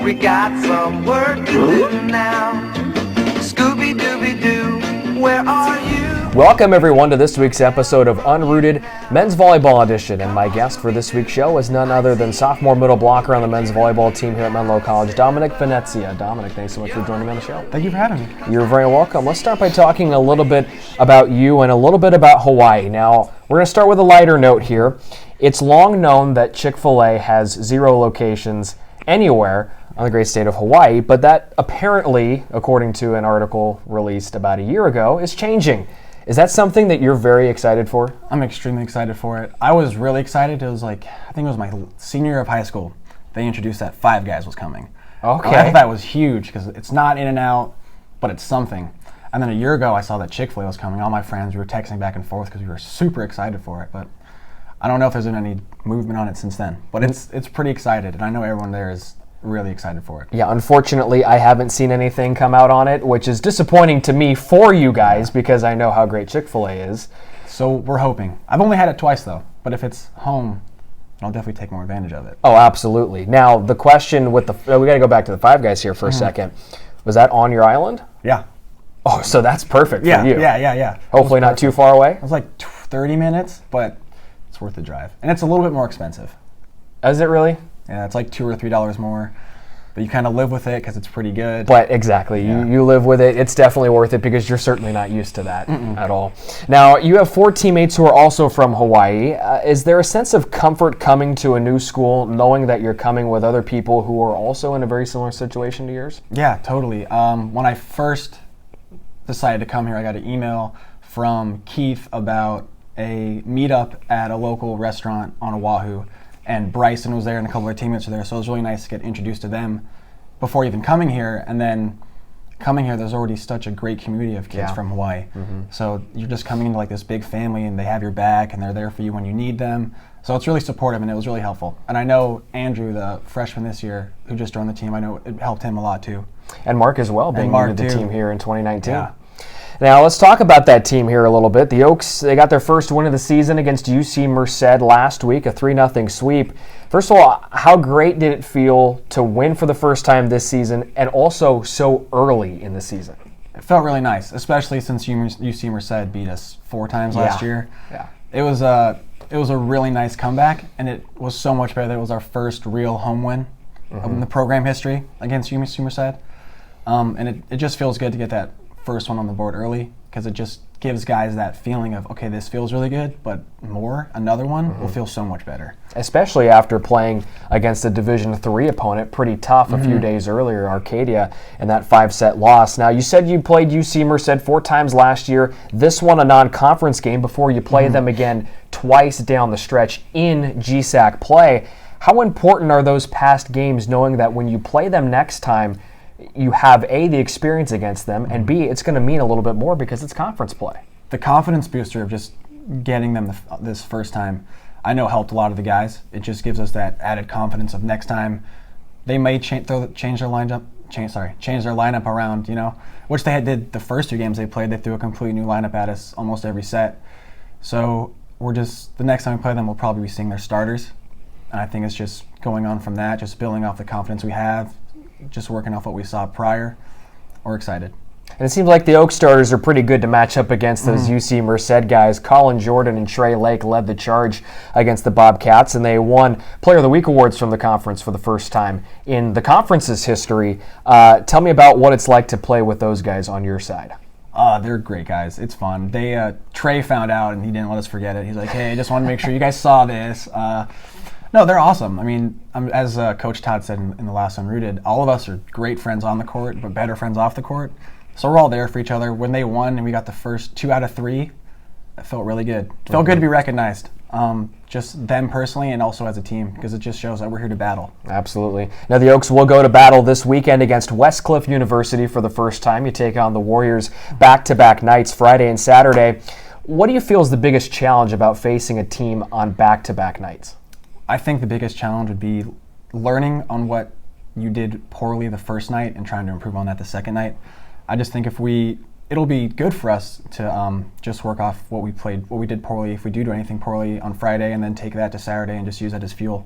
We got some work to do now. Scooby-Dooby-Doo, where are you? Welcome everyone to this week's episode of Unrooted Men's Volleyball Edition, and my guest for this week's show is none other than sophomore middle blocker on the men's volleyball team here at Menlo College, Dominic Venezia. Dominic, thanks so much for joining me on the show. Thank you for having me. You're very welcome. Let's start by talking a little bit about you and a little bit about Hawaii. Now, we're going to start with a lighter note here. It's long known that Chick-fil-A has 0 locations anywhere on the great state of Hawaii, but that apparently, according to an article released about a year ago, is changing. Is that something that you're very excited for? I'm extremely excited for it. I was really excited. It was I think it was my senior year of high school. They introduced that Five Guys was coming. Okay. I thought that was huge because it's not in and out, but it's something. And then a year ago, I saw that Chick-fil-A was coming. All my friends, we were texting back and forth because we were super excited for it. But I don't know if there's been any movement on it since then. But it's pretty excited, and I know everyone there is really excited for it. Yeah, unfortunately, I haven't seen anything come out on it, which is disappointing to me for you guys because I know how great Chick-fil-A is. So we're hoping. I've only had it twice, though. But if it's home, I'll definitely take more advantage of it. Oh, absolutely. Now, the question with we got to go back to the Five Guys here for a second. Was that on your island? Yeah. Oh, so that's perfect for you. Yeah. Hopefully not too far away? It was like 30 minutes, but it's worth the drive. And it's a little bit more expensive. Is it really? Yeah, it's like $2 or $3 more, but you kind of live with it because it's pretty good. But exactly, Yeah. you live with it. It's definitely worth it because you're certainly not used to that at all. Now, you have 4 teammates who are also from Hawaii. Is there a sense of comfort coming to a new school, knowing that you're coming with other people who are also in a very similar situation to yours? Yeah, totally. When I first decided to come here, I got an email from Keith about a meetup at a local restaurant on Oahu. And Bryson was there and a couple of our teammates were there, so it was really nice to get introduced to them before even coming here. And then coming here, there's already such a great community of kids from Hawaii. So you're just coming into like this big family and they have your back and they're there for you when you need them. So it's really supportive and it was really helpful. And I know Andrew, the freshman this year, who just joined the team, I know it helped him a lot too. And Mark as well, being new to the team here in 2019. Yeah. Now, let's talk about that team here a little bit. The Oaks, they got their first win of the season against UC Merced last week, a 3-0 sweep. First of all, how great did it feel to win for the first time this season and also so early in the season? It felt really nice, especially since UC Merced beat us 4 times last year. Yeah. It was a really nice comeback, and it was so much better that it was our first real home win in the program history against UC Merced. And it just feels good to get that first one on the board early because it just gives guys that feeling of, okay, this feels really good, but another one will feel so much better. Especially after playing against a Division III opponent, pretty tough a few days earlier, Arcadia, and that 5-set loss. Now, you said you played UC Merced 4 times last year. This one a non-conference game before you play them again twice down the stretch in GSAC play. How important are those past games knowing that when you play them next time, you have A, the experience against them, and B, it's going to mean a little bit more because it's conference play? The confidence booster of just getting them this first time, I know helped a lot of the guys. It just gives us that added confidence of next time they may change their lineup around, which they did the first 2 games they played. They threw a completely new lineup at us almost every set. So the next time we play them, we'll probably be seeing their starters. And I think it's just going on from that, just building off the confidence we have, just working off what we saw prior. We're excited. And it seems like the Oak starters are pretty good to match up against those UC Merced guys. Colin Jordan and Trey Lake led the charge against the Bobcats, and they won Player of the Week awards from the conference for the first time in the conference's history. Tell me about what it's like to play with those guys on your side. They're great guys. It's fun. Trey found out, and he didn't let us forget it. He's like, hey, I just want to make sure you guys saw this. No, they're awesome. I mean, as Coach Todd said in the last Unrooted, all of us are great friends on the court, but better friends off the court. So we're all there for each other. When they won and we got the first 2 out of 3, it felt really good. It felt good to be recognized, just them personally and also as a team, because it just shows that we're here to battle. Absolutely. Now the Oaks will go to battle this weekend against Westcliff University for the first time. You take on the Warriors back-to-back nights, Friday and Saturday. What do you feel is the biggest challenge about facing a team on back-to-back nights? I think the biggest challenge would be learning on what you did poorly the first night and trying to improve on that the second night. I just think it'll be good for us to just work off what we did poorly. If we do anything poorly on Friday, and then take that to Saturday and just use that as fuel.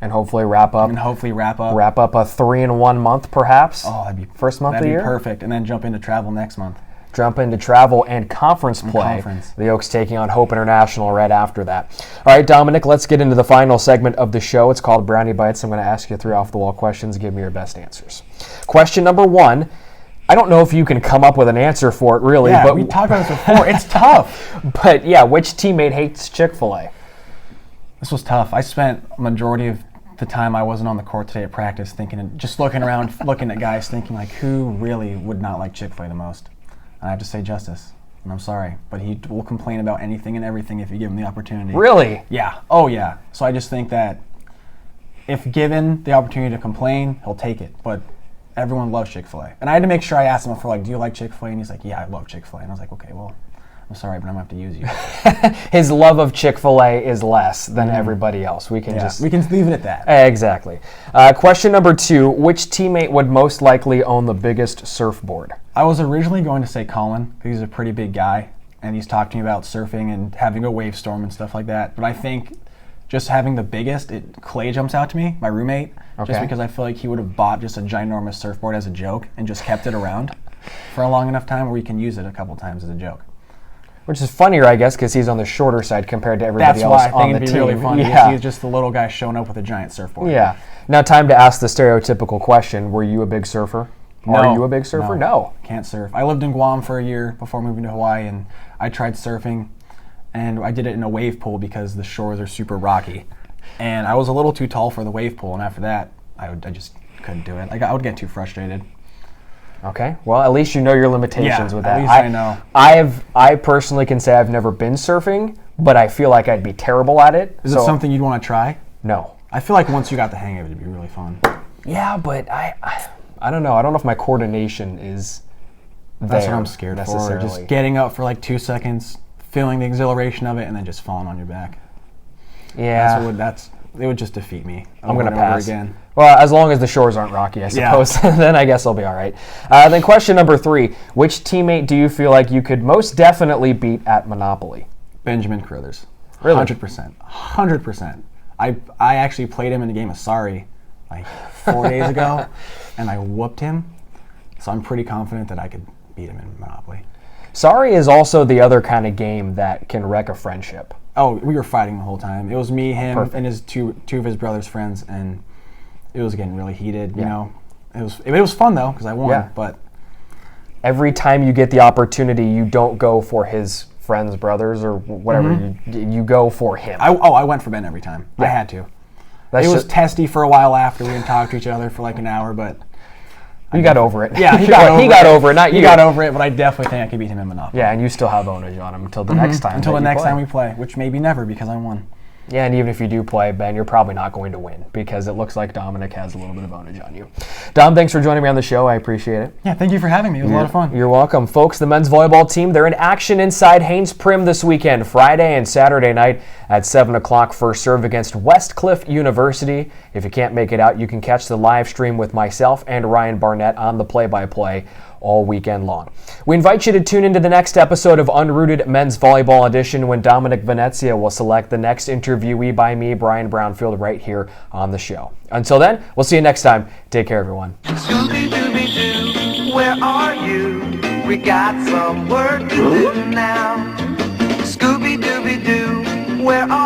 And hopefully wrap up a 3-in-1 month, perhaps. Oh, that'd be first month of the year. Perfect. And then jump into travel next month. Jump into travel and conference play. The Oaks taking on Hope International right after that. All right, Dominic, let's get into the final segment of the show. It's called Brownie Bites. I'm going to ask you 3 off-the-wall questions. Give me your best answers. Question number 1. I don't know if you can come up with an answer for it, really. Yeah, but we talked about this before. It's tough. But, yeah, which teammate hates Chick-fil-A? This was tough. I spent a majority of the time I wasn't on the court today at practice just looking around, looking at guys, thinking, like, who really would not like Chick-fil-A the most? And I have to say Justice, and I'm sorry, but he will complain about anything and everything if you give him the opportunity. Really? Yeah. Oh, yeah. So I just think that if given the opportunity to complain, he'll take it. But everyone loves Chick-fil-A. And I had to make sure I asked him for, like, do you like Chick-fil-A? And he's like, yeah, I love Chick-fil-A. And I was like, okay, well, I'm sorry, but I'm going to have to use you. His love of Chick-fil-A is less than everybody else. We can leave it at that. Exactly. Question number 2, which teammate would most likely own the biggest surfboard? I was originally going to say Colin, because he's a pretty big guy, and he's talked to me about surfing and having a wave storm and stuff like that. But I think just having the biggest, Clay jumps out to me, my roommate, just because I feel like he would have bought just a ginormous surfboard as a joke and just kept it around for a long enough time where we can use it a couple times as a joke. Which is funnier, I guess, because he's on the shorter side compared to everybody else on the team. That's why I think it'd be really funny. Yeah. He's just the little guy showing up with a giant surfboard. Yeah. Now, time to ask the stereotypical question. Were you a big surfer? No. Are you a big surfer? No. Can't surf. I lived in Guam for a year before moving to Hawaii, and I tried surfing, and I did it in a wave pool because the shores are super rocky. And I was a little too tall for the wave pool, and after that, I just couldn't do it. I would get too frustrated. Okay. Well, at least you know your limitations with that. At least I know. I personally can say I've never been surfing, but I feel like I'd be terrible at it. Is it something you'd want to try? No. I feel like once you got the hang of it, it'd be really fun. Yeah, but I don't know. I don't know if my coordination is there. That's what I'm scared for. Just getting up for like 2 seconds, feeling the exhilaration of it, and then just falling on your back. Yeah. It would just defeat me. I'm going to pass. Again. Well, as long as the shores aren't rocky, I suppose, then I guess I'll be all right. Then question number 3, which teammate do you feel like you could most definitely beat at Monopoly? Benjamin Carruthers. Really? 100%. 100%. I actually played him in a game of Sorry like 4 days ago, and I whooped him. So I'm pretty confident that I could beat him in Monopoly. Sorry is also the other kind of game that can wreck a friendship. Oh, we were fighting the whole time. It was me, him, and his two of his brother's friends, and it was getting really heated. You know, it was fun though because I won. Yeah. But every time you get the opportunity, you don't go for his friends, brothers, or whatever. You go for him. I went for Ben every time. Yeah. I had to. It was testy for a while after we didn't talk to each other for like an hour, but. You got over it. Yeah, he got over it. Not you. He got over it, but I definitely think I could beat him in Monopoly. Yeah, and you still have ownage on him until the next time. Until the next time we play, which maybe never because I won. Yeah, and even if you do play, Ben, you're probably not going to win because it looks like Dominic has a little bit of ownage on you. Dom, thanks for joining me on the show. I appreciate it. Yeah, thank you for having me. It was a lot of fun. You're welcome. Folks, the men's volleyball team, they're in action inside Haynes Prim this weekend, Friday and Saturday night at 7 o'clock first serve against Westcliff University. If you can't make it out, you can catch the live stream with myself and Ryan Barnett on the play-by-play all weekend long. We invite you to tune into the next episode of Unrooted Men's Volleyball Edition when Dominic Venezia will select the next interviewee by me, Brian Brownfield, right here on the show. Until then, we'll see you next time. Take care, everyone. Scooby-Dooby-Doo, where are you? We got some work to do now. Scooby-Dooby-Doo, where are you?